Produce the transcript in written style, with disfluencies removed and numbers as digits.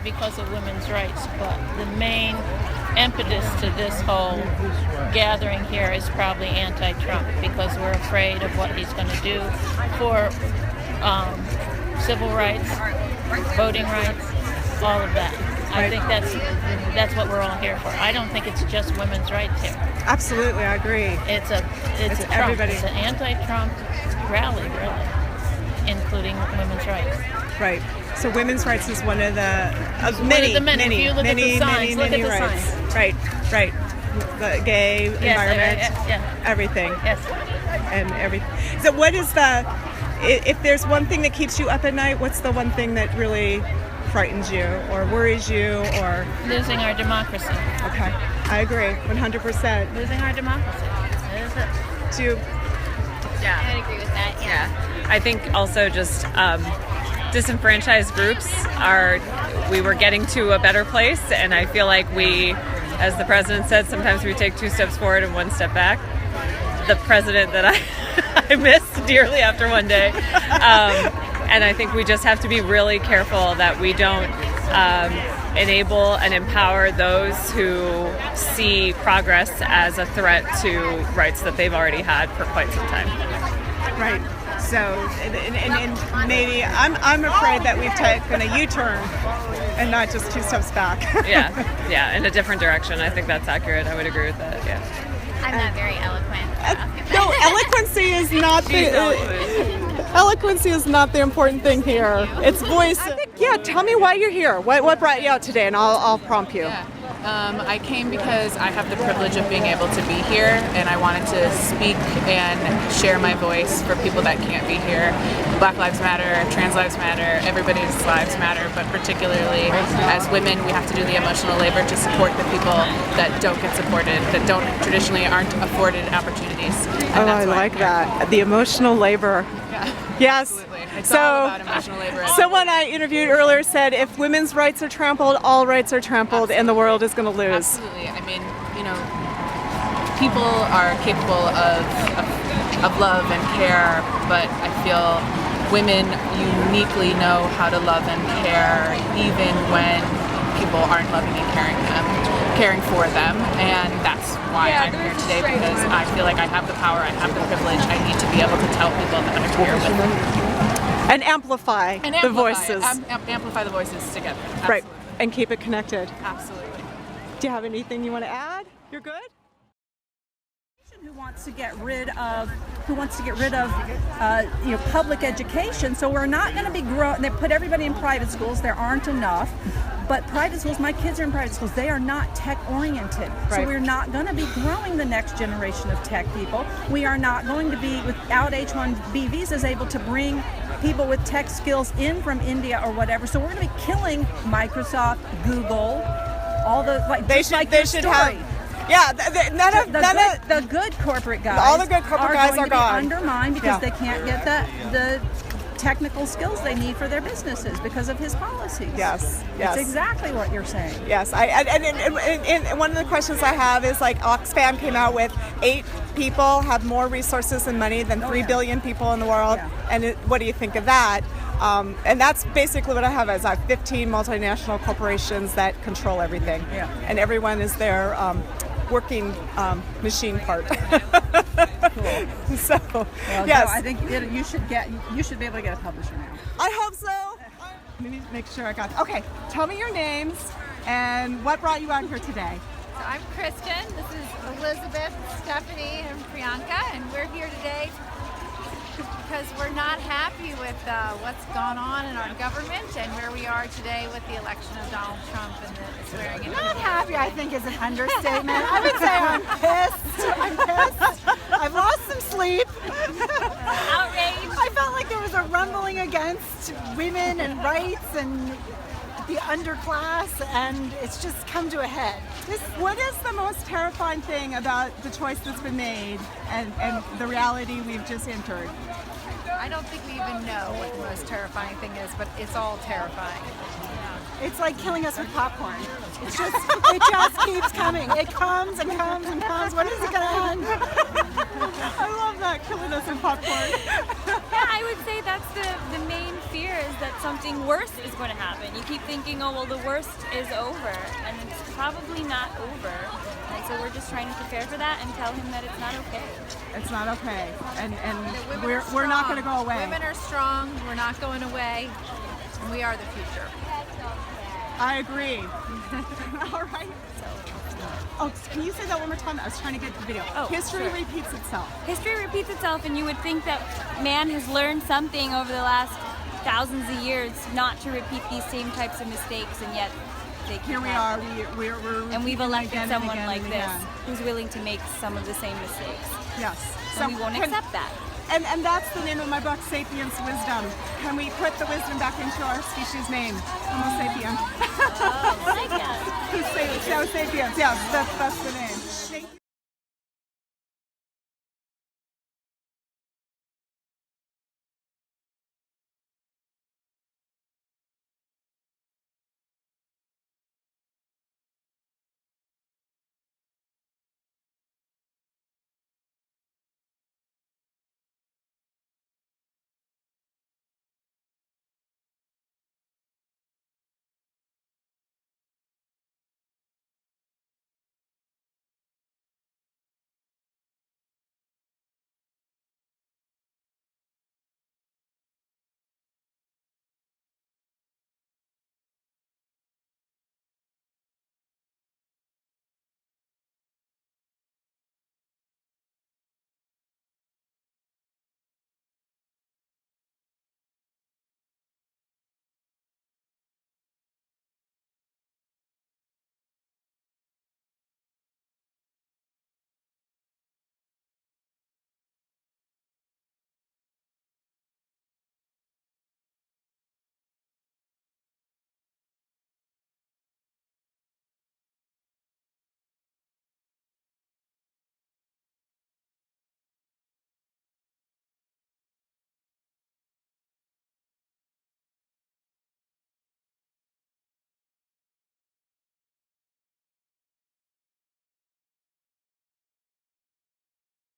because of women's rights, but the main impetus to this whole gathering here is probably anti-Trump, because we're afraid of what he's going to do for civil rights, voting rights, all of that. I think that's what we're all here for. I don't think it's just women's rights here. Absolutely, I agree. It's a Trump. Everybody. It's an anti-Trump rally, really, including women's rights. Right. So women's rights is one of the Many. If many, you look many, at the signs, many, look at the rights. signs. Right. The gay environment, everything. Yes. And everything. So what is if there's one thing that keeps you up at night, what's the one thing that really frightens you or worries you or? Losing our democracy. Okay. I agree, 100%. Losing our democracy. That is it. Do you? Yeah. I would agree with that, yeah. I think also just disenfranchised groups we were getting to a better place, and I feel like we, as the president said, sometimes we take 2 steps forward and 1 step back. The president that I miss dearly after one day. And I think we just have to be really careful that we don't enable and empower those who see progress as a threat to rights that they've already had for quite some time. Right. So, and maybe I'm afraid that we've taken a U-turn and not just 2 steps back. yeah, in a different direction. I think that's accurate. I would agree with that. Yeah. I'm not very eloquent. No, eloquency is not the important thing here. It's voice. Tell me why you're here. What brought you out today, and I'll prompt you. Yeah. I came because I have the privilege of being able to be here, and I wanted to speak and share my voice for people that can't be here. Black Lives Matter, Trans Lives Matter, everybody's lives matter, but particularly as women, we have to do the emotional labor to support the people that don't get supported, that traditionally aren't afforded opportunities. And I like that. The emotional labor. Yeah. Yes. Absolutely. It's all about emotional labor. Someone I interviewed earlier said if women's rights are trampled, all rights are trampled, and the world is going to lose. Absolutely. I mean, people are capable of love and care, but I feel women uniquely know how to love and care even when people aren't loving and caring for them, and that's why I'm here today, because I feel like I have the power, I have the privilege, I need to be able to tell people that I'm here with them. And amplify the voices. Amplify the voices together. Absolutely. Right, and keep it connected. Absolutely. Do you have anything you want to add? You're good? Who wants to get rid of public education? So we're not going to be growing. They put everybody in private schools. There aren't enough. But private schools, my kids are in private schools, they are not tech oriented. Right. So we're not going to be growing the next generation of tech people. We are not going to be, without H-1B visas, able to bring people with tech skills in from India or whatever. So we're going to be killing Microsoft, Google, all the, they should have. Yeah, the good corporate guys. All the good corporate guys are going to gone. be undermined because they can't get the technical skills they need for their businesses because of his policies. Yes. That's exactly what you're saying. Yes, and one of the questions I have is like Oxfam came out with 8 people have more resources and money than 3 billion people in the world. Yeah. And what do you think of that? And that's basically what I have. Is I have 15 multinational corporations that control everything, and everyone is their working machine part. Cool. So, yes, no, I think you should be able to get a publisher now. I hope so. Let me make sure I got. Okay, tell me your names and what brought you out here today. So I'm Kristen. This is Elizabeth, Stephanie, and Priyanka, and we're here today because we're not happy with what's gone on in our government and where we are today with the election of Donald Trump and the swearing in. Not happy, I think, is an understatement. I would say I'm pissed. I'm pissed. I've lost some sleep. Outraged. I felt like there was a rumbling against women and rights and the underclass, and it's just come to a head. What is the most terrifying thing about the choice that's been made and the reality we've just entered? I don't think we even know what the most terrifying thing is, but it's all terrifying. It's like killing us with popcorn. It just keeps coming. It comes and comes and comes. When is it going to end? I love that, killing us in popcorn. Yeah, I would say that's the main fear is that something worse is going to happen. You keep thinking, oh, well, the worst is over, and it's probably not over. And so we're just trying to prepare for that and tell him that it's not okay. It's not okay, and Women are we're not strong. going to go away. Women are strong. We're not going away. And we are the future. I agree. All right. Oh, can you say that one more time? I was trying to get the video. Oh, History sure. repeats itself. History repeats itself, and you would think that man has learned something over the last thousands of years not to repeat these same types of mistakes, and yet they keep Here we happening. are. We're And we've repeating elected again and someone again like and this again. who's willing to make some of the same mistakes. Yes. And we won't accept that. And that's the name of my book, Sapiens Wisdom. Can we put the wisdom back into our species name? Homo sapien. Oh, I like that. Homo sapiens. Yes, that's the name.